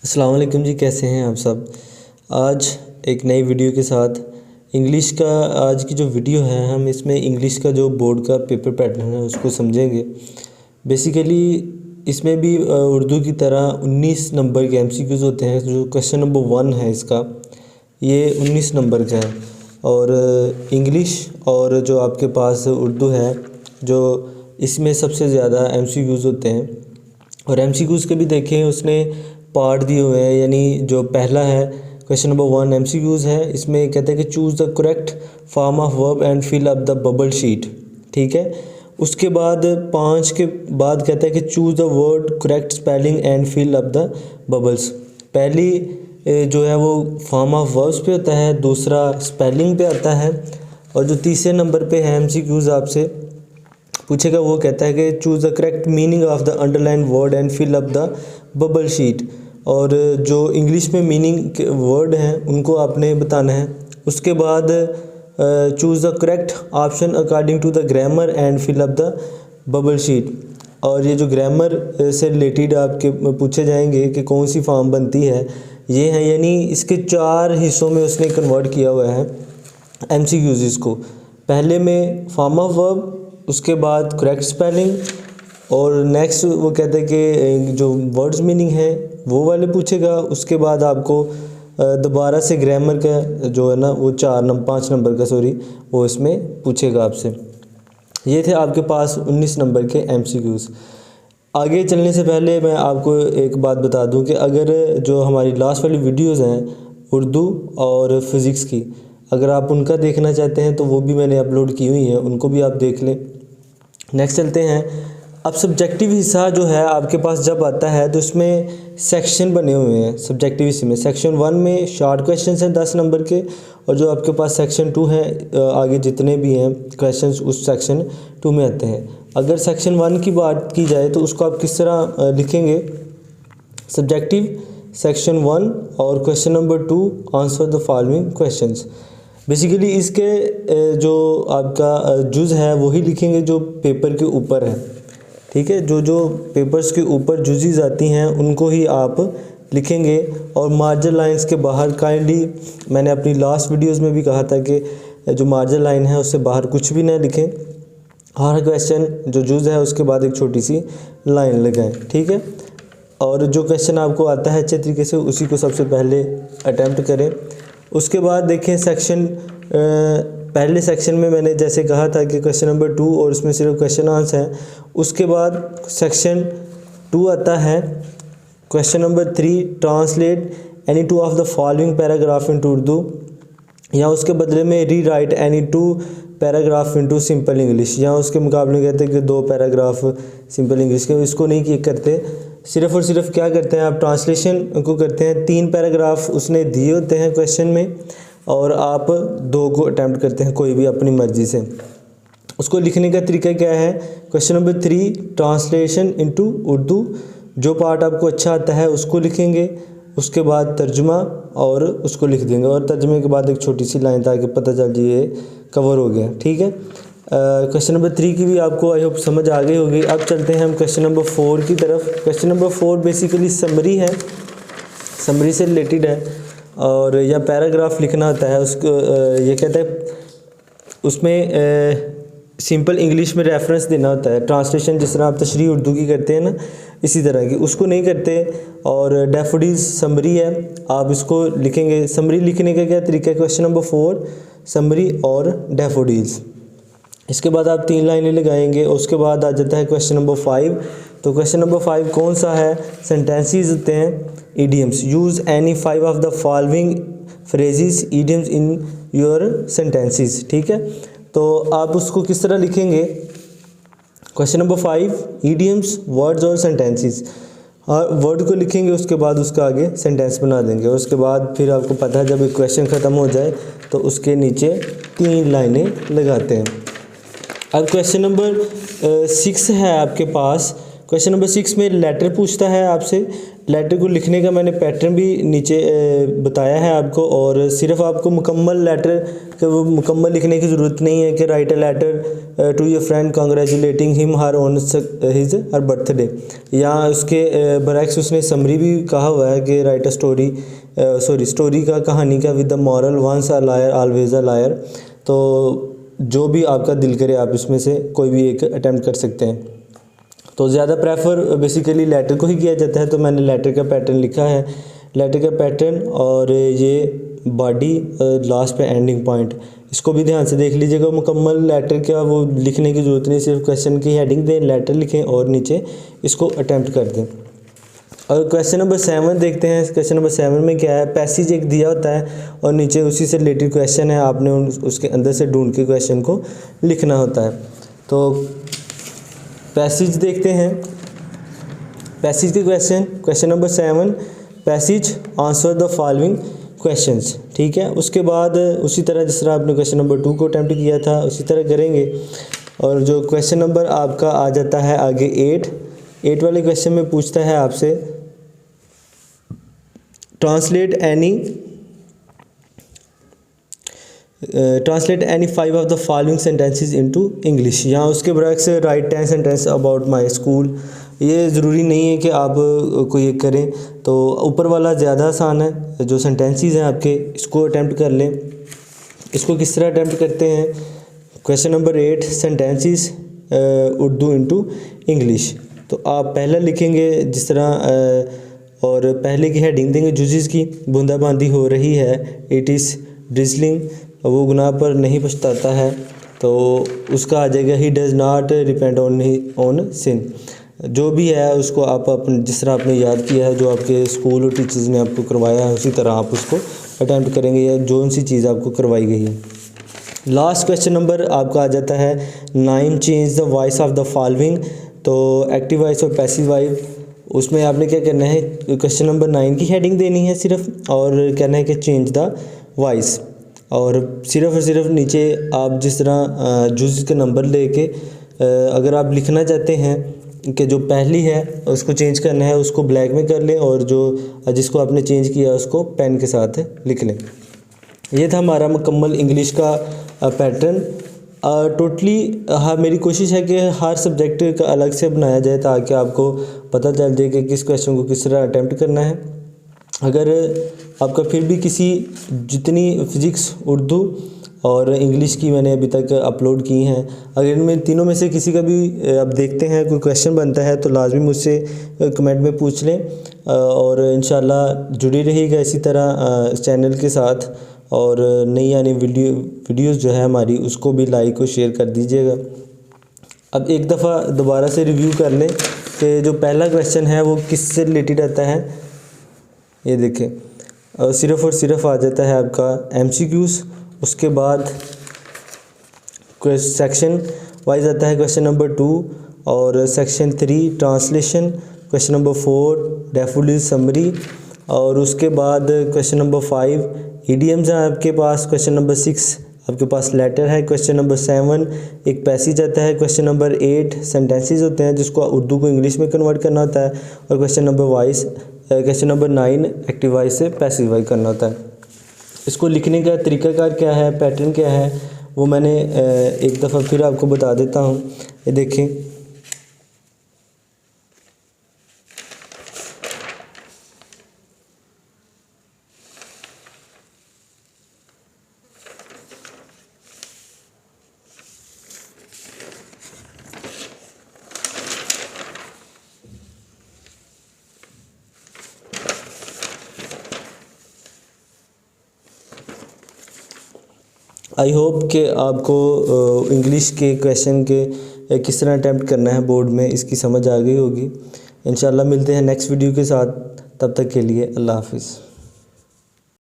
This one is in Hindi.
अस्सलाम वालेकुम जी, कैसे हैं आप सब। आज एक नई वीडियो के साथ इंग्लिश का आज की जो वीडियो है, हम इसमें इंग्लिश का जो बोर्ड का पेपर पैटर्न है उसको समझेंगे। बेसिकली इसमें भी उर्दू की तरह 19 नंबर के एमसीक्यूज़ होते हैं। जो क्वेश्चन नंबर 1 है इसका, ये 19 नंबर का है। और इंग्लिश और जो आपके पास उर्दू है, जो इसमें सबसे ज़्यादा एमसीक्यूज़ होते हैं। और एमसीक्यूज़ के भी देखें, उसने पार्ट दिए हुए हैं। यानी जो पहला है क्वेश्चन नंबर 1 एमसीक्यूज़ है, इसमें कहते हैं कि choose the correct form of verb and fill up the bubble sheet. ठीक है। उसके बाद 5 के बाद कहता है कि choose the word correct spelling and fill up the bubbles. पहली जो है वो फॉर्म ऑफ वर्ब्स पे होता है, दूसरा स्पेलिंग पे आता है, और जो तीसरे नंबर पे है एमसीक्यूज़ आपसे पूछेगा वो कहता है कि choose the correct meaning of the underline word and fill up the bubble sheet. और जो इंग्लिश में मीनिंग वर्ड हैं उनको आपने बताना है। उसके बाद choose the correct option according to the grammar and fill up the bubble sheet. और ये जो ग्रामर से रिलेटेड आपके पूछे जाएंगे कि कौन सी फॉर्म बनती है, ये है। यानी इसके 4 हिस्सों में उसने कन्वर्ट किया हुआ है एमसीक्यूज़ इसको। पहले में फॉर्म ऑफ वर्ब, उसके बाद करेक्ट स्पेलिंग, और नेक्स्ट वो कहते हैं कि जो वर्ड्स मीनिंग है वो वाले पूछेगा। उसके बाद आपको दोबारा से ग्रामर का जो है ना वो 5 नंबर का वो इसमें पूछेगा आपसे। ये थे आपके पास 19 नंबर के एमसीक्यूज़। आगे चलने से पहले मैं आपको एक बात बता दूं कि अगर जो हमारी लास्ट वाली वीडियोज़ हैं उर्दू और फिज़िक्स की, अगर आप उनका देखना चाहते हैं तो वो भी मैंने अपलोड की हुई हैं, उनको भी आप देख लें। नेक्स्ट चलते हैं। अब सब्जेक्टिव हिस्सा जो है आपके पास जब आता है तो इसमें सेक्शन बने हुए हैं। सब्जेक्टिव हिस्से में सेक्शन 1 में शॉर्ट क्वेश्चंस हैं 10 नंबर के, और जो आपके पास सेक्शन 2 है आगे जितने भी हैं क्वेश्चंस उस सेक्शन 2 में आते हैं। अगर सेक्शन 1 की बात की जाए तो उसको आप किस तरह लिखेंगे, सब्जेक्टिव सेक्शन 1 और question number 2 answer the following questions. Basically इसके जो आपका जुज़ है वही लिखेंगे जो पेपर के ऊपर है। ठीक है, जो पेपर्स के ऊपर जुज़ीज़ आती हैं उनको ही आप लिखेंगे। और मार्जिन लाइंस के बाहर काइंडली, मैंने अपनी लास्ट वीडियोस में भी कहा था कि जो मार्जिन लाइन है उससे बाहर कुछ भी ना लिखें। हर क्वेश्चन जो जुज़ है उसके बाद एक छोटी सी लाइन लगाएं। ठीक है। और जो क्वेश्चन आपको आता है अच्छे तरीके से उसी को सबसे पहले अटैम्प्ट करें। उसके बाद देखें सेक्शन पहले सेक्शन में मैंने जैसे कहा था कि क्वेश्चन नंबर 2 और उसमें सिर्फ क्वेश्चन आंसर हैं। उसके बाद सेक्शन 2 आता है question number 3 translate any 2 of the following paragraph into Urdu, या उसके बदले में री right any 2 paragraph into simple English, या उसके मुकाबले कहते हैं कि 2 पैराग्राफ सिंपल इंग्लिश के। इसको नहीं करते, सिर्फ़ और सिर्फ क्या करते हैं आप ट्रांसलेशन को करते हैं। 3 पैराग्राफ उसने दिए होते हैं क्वेश्चन में और आप 2 को अटैम्प्ट करते हैं कोई भी अपनी मर्ज़ी से। उसको लिखने का तरीका क्या है, question number 3 translation into Urdu, जो पार्ट आपको अच्छा आता है उसको लिखेंगे। उसके बाद तर्जुमा और उसको लिख देंगे, और तर्जुमे के बाद एक छोटी सी लाइन ताकि पता चल जाए ये कवर हो गया। ठीक है। क्वेश्चन नंबर 3 की भी आपको आई होप समझ आ गई होगी। अब चलते हैं हम क्वेश्चन नंबर 4 की तरफ। क्वेश्चन नंबर 4 बेसिकली समरी है, समरी से रिलेटेड है, और या पैराग्राफ लिखना होता है उसको। ये कहता है उसमें सिंपल इंग्लिश में रेफरेंस देना होता है। ट्रांसलेशन जिस तरह आप तशरीह उर्दू की करते हैं ना, इसी तरह की उसको नहीं करते। और डैफोडिल्स समरी है, आप इसको लिखेंगे। समरी लिखने का क्या तरीका है, क्वेश्चन नंबर 4 समरी और डैफोडिल्स। इसके बाद आप 3 लाइनें लगाएंगे। उसके बाद आ जाता है क्वेश्चन नंबर 5। तो क्वेश्चन नंबर 5 कौन सा है, सेंटेंसेस होते हैं, idioms. Use any 5 of the following phrases idioms in your sentences. ठीक है। तो आप उसको किस तरह लिखेंगे, क्वेश्चन नंबर 5 इडियम्स, वर्ड्स और सेंटेंसेस। वर्ड को लिखेंगे, उसके बाद उसका आगे सेंटेंस बना देंगे। और उसके बाद फिर आपको पता है जब एक क्वेश्चन ख़त्म हो जाए तो उसके नीचे 3 लाइनें लगाते हैं। अब क्वेश्चन नंबर 6 है आपके पास। क्वेश्चन नंबर 6 में लेटर पूछता है आपसे, लेटर को लिखने का मैंने पैटर्न भी नीचे बताया है आपको, और सिर्फ आपको मुकम्मल लेटर के वो मुकम्मल लिखने की ज़रूरत नहीं है कि write a letter to your friend congratulating him her on his her birthday, या उसके बरक्स उसने समरी भी कहा हुआ है कि राइट अ स्टोरी स्टोरी का, कहानी का, with the moral once a liar always a liar. तो जो भी आपका दिल करे आप इसमें से कोई भी एक अटैम्प्ट कर सकते हैं। तो ज़्यादा प्रेफर बेसिकली लेटर को ही किया जाता है, तो मैंने लेटर का पैटर्न लिखा है, लेटर का पैटर्न, और ये बॉडी लास्ट पे एंडिंग पॉइंट, इसको भी ध्यान से देख लीजिएगा। मुकम्मल लेटर का वो लिखने की ज़रूरत नहीं, सिर्फ क्वेश्चन की हेडिंग दें, लेटर लिखें और नीचे इसको अटैम्प्ट कर दें। और क्वेश्चन नंबर 7 देखते हैं। क्वेश्चन नंबर 7 में क्या है, पैसेज एक दिया होता है और नीचे उसी से रिलेटेड क्वेश्चन है, आपने उसके अंदर से ढूंढ के क्वेश्चन को लिखना होता है। तो पैसेज देखते हैं, पैसेज के question number 7, passage answer the following questions, ठीक है। उसके बाद उसी तरह जिस तरह आपने क्वेश्चन नंबर 2 को अटैम्प्ट किया था उसी तरह करेंगे। और जो क्वेश्चन नंबर आपका आ जाता है आगे 8 वाले क्वेश्चन में पूछता है आपसे translate any 5 of the following sentences into English. यहाँ उसके बरक्स write 10 sentence about my school. ये ज़रूरी नहीं है कि आप कोई एक करें, तो ऊपर वाला ज़्यादा आसान है। जो सेंटेंसेस हैं आपके, इसको अटैम्प्ट कर लें। इसको किस तरह अटैम्प्ट करते हैं, question number 8 sentences Urdu into English. तो आप पहला लिखेंगे जिस तरह, और पहले की हेडिंग देंगे जुजिस की, बूंदाबांदी हो रही है, इट इज़ ड्रिजलिंग, वो गुनाह पर नहीं पछताता है, तो उसका आ जाएगा ही does not repent on sin. जो भी है उसको आप अपने जिस तरह आपने याद किया है, जो आपके स्कूल और टीचर्स ने आपको करवाया है, उसी तरह आप उसको अटैम्प्ट करेंगे, या जो सी चीज़ आपको करवाई गई है। लास्ट क्वेश्चन नंबर आपका आ जाता है 9, change the voice of the following. तो एक्टिव वॉइस और पैसिव वॉइस, उसमें आपने क्या करना है, क्वेश्चन नंबर 9 की हेडिंग देनी है सिर्फ, और कहना है कि चेंज द वॉइस, और सिर्फ नीचे आप जिस तरह जुज के नंबर लेके अगर आप लिखना चाहते हैं कि जो पहली है उसको चेंज करना है, उसको ब्लैक में कर लें, और जो जिसको आपने चेंज किया उसको पेन के साथ लिख लें। ये था हमारा मुकम्मल इंग्लिश का पैटर्न। टोटली हाँ, मेरी कोशिश है कि हर सब्जेक्ट का अलग से बनाया जाए, ताकि आपको पता चल जाए कि किस क्वेश्चन को किस तरह अटैम्प्ट करना है। अगर आपका फिर भी किसी, जितनी फ़िज़िक्स, उर्दू और इंग्लिश की मैंने अभी तक अपलोड की हैं, अगर इनमें तीनों में से किसी का भी आप देखते हैं कोई क्वेश्चन बनता है, तो लाजमी मुझसे कमेंट में पूछ लें, और इंशाल्लाह जुड़ी रहिएगा इसी तरह चैनल के साथ, और नई आने वीडियोज़ जो है हमारी, उसको भी लाइक और शेयर कर दीजिएगा। अब एक दफ़ा दोबारा से रिव्यू कर लें कि जो पहला क्वेश्चन है वो किस से रिलेटेड आता है। ये देखें, सिर्फ़ और सिर्फ आ जाता है आपका MCQs। उसके बाद सेक्शन वाइज आता है क्वेश्चन नंबर 2, और section 3 translation, question number 4 daffodil summary, और उसके बाद क्वेश्चन नंबर 5 ईडियम्स हैं आपके पास, क्वेश्चन नंबर 6 आपके पास लेटर है, क्वेश्चन नंबर 7 एक पैसेज आता है, क्वेश्चन नंबर 8 सेंटेंसेस होते हैं जिसको उर्दू को इंग्लिश में कन्वर्ट करना होता है, और क्वेश्चन नंबर 9 एक्टिव वॉइस से पैसिव वॉइस करना होता है। इसको लिखने का तरीकाकार क्या है, पैटर्न क्या है, वो मैंने एक दफ़ा फिर आपको बता देता हूँ। ये देखें, आई होप कि आपको इंग्लिश के क्वेश्चन के किस तरह अटैम्प्ट करना है बोर्ड में, इसकी समझ आ गई होगी। इंशाल्लाह मिलते हैं नेक्स्ट वीडियो के साथ, तब तक के लिए अल्लाह हाफिज़।